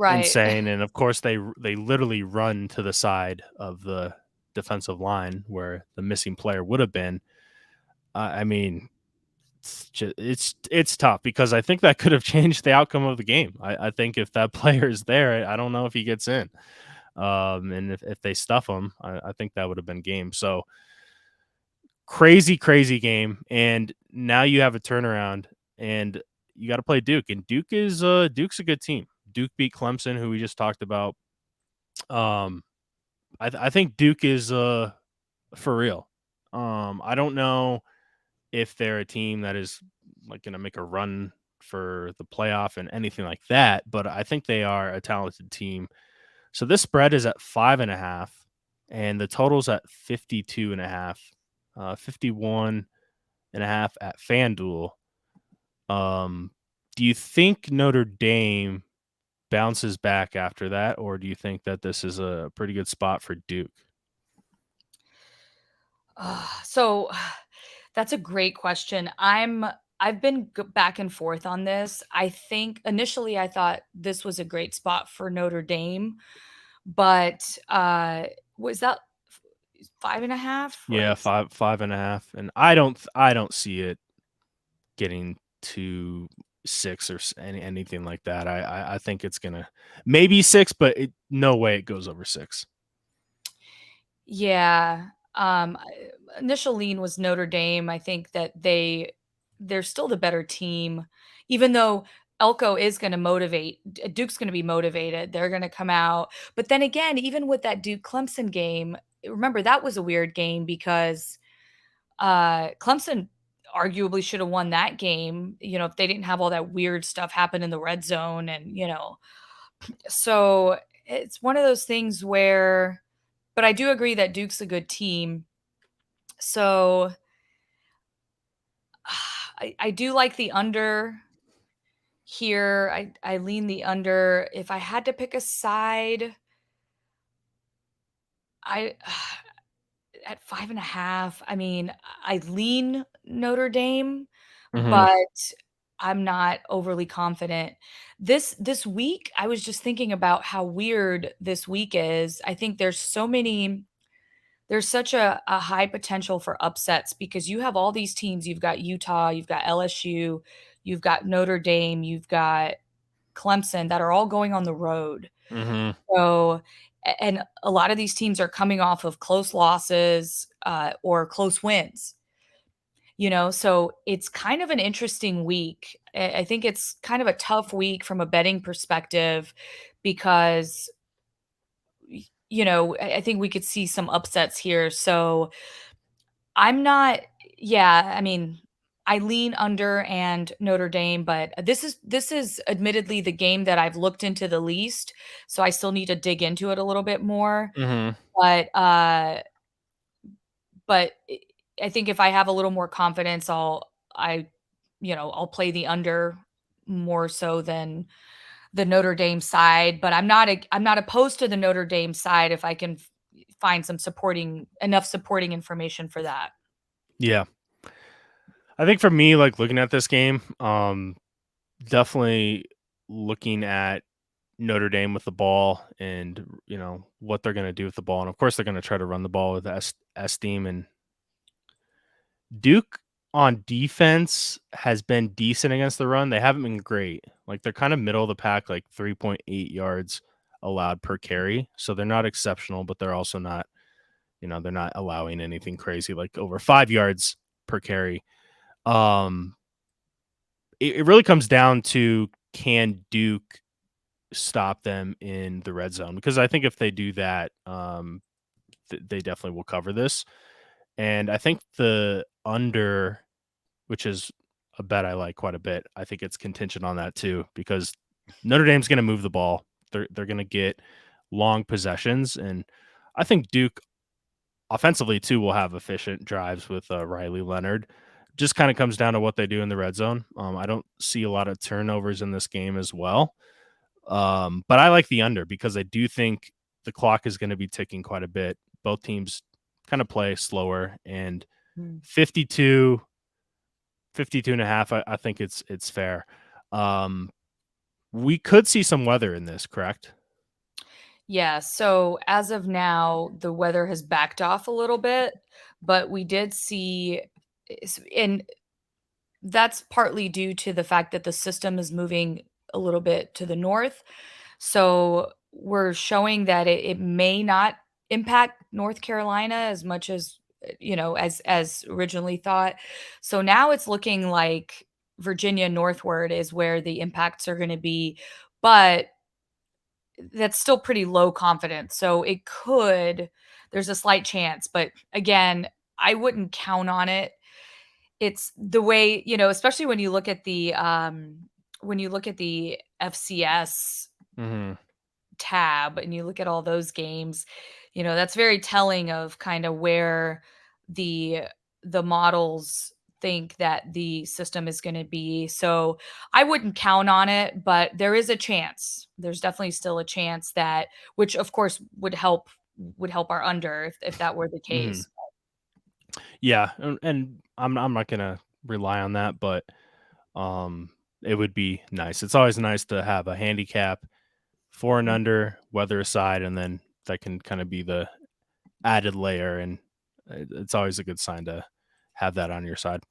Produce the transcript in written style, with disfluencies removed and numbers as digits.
Right. insane. And of course, they literally run to the side of the defensive line where the missing player would have been. I mean, it's tough because I think that could have changed the outcome of the game. I think if that player is there, I don't know if he gets in. And if they stuff him, I think that would have been game. So crazy game. And now you have a turnaround, and you got to play Duke. And Duke's a good team. Duke beat Clemson, who we just talked about. Um, I think Duke is for real. I don't know if they're a team that is like going to make a run for the playoff and anything like that, but I think they are a talented team. So this spread is at 5.5, and the total's at 52.5, 51.5 at FanDuel. Do you think Notre Dame bounces back after that, or do you think that this is a pretty good spot for Duke? So that's a great question. I've been back and forth on this. I think initially I thought this was a great spot for Notre Dame, but was that 5.5? Yeah, 5.5, and I don't see it getting to 6 or anything like that. I think it's gonna maybe 6, but no way it goes over 6. Yeah. Initial lean was Notre Dame. I think that they're still the better team, even though Elko is going to motivate. Duke's going to be motivated. They're going to come out. But then again, even with that Duke Clemson game, remember that was a weird game because Clemson arguably should have won that game. If they didn't have all that weird stuff happen in the red zone, and so it's one of those things where. But I do agree that Duke's a good team. So I do like the under here. I lean the under. If I had to pick a side, I at 5.5. I mean, I lean Notre Dame, Mhm. but I'm not overly confident. This week, I was just thinking about how weird this week is. I think there's such a high potential for upsets because you have all these teams. You've got Utah, you've got LSU, you've got Notre Dame, you've got Clemson that are all going on the road. Mhm. So, and a lot of these teams are coming off of close losses or close wins. So it's kind of an interesting week. I think it's kind of a tough week from a betting perspective because I think we could see some upsets here. So I'm not yeah, I mean, I lean under and Notre Dame, but this is admittedly the game that I've looked into the least, so I still need to dig into it a little bit more. Mhm. But, I think if I have a little more confidence, I'll play the under more so than the Notre Dame side, but I'm not opposed to the Notre Dame side if I can find some supporting information for that. Yeah. I think for me, like, looking at this game, definitely looking at Notre Dame with the ball and, what they're gonna do with the ball, and of course, they're gonna try to run the ball with Esteem. And Duke on defense has been decent against the run. They haven't been great. Like, they're kind of middle of the pack, like 3.8 yards allowed per carry. So they're not exceptional, but they're also not, they're not allowing anything crazy like over 5 yards per carry. Um, it really comes down to, can Duke stop them in the red zone? Because I think if they do that, they definitely will cover this. And I think the under, which is a bet I like quite a bit. I think it's contingent on that too, because Notre Dame's going to move the ball. They're going to get long possessions, and I think Duke offensively too will have efficient drives with Riley Leonard. Just kind of comes down to what they do in the red zone. I don't see a lot of turnovers in this game as well, but I like the under because I do think the clock is going to be ticking quite a bit. Both teams kind of play slower, and Mm. 52 52 and a half, I think it's fair. Um, We could see some weather in this, correct? Yeah, so as of now, the weather has backed off a little bit, but we did see and that's partly due to the fact that the system is moving a little bit to the north. So we're showing that it may not impact North Carolina as much as as originally thought. So now it's looking like Virginia northward is where the impacts are going to be, but that's still pretty low confidence. So it could there's a slight chance, but again, I wouldn't count on it. It's the way, especially when you look at the FCS Mhm. tab and you look at all those games, that's very telling of kind of where the the models think that the system is going to be. So I wouldn't count on it, but there is a chance. There's definitely still a chance that which of course would help our under if that were the Mhm. case. Yeah, and I'm not gonna rely on that, but, um, it would be nice. It's always nice to have a handicap for and Mhm. under, weather aside, and then that can kinda be the added layer, and it's always a good sign to have that on your side.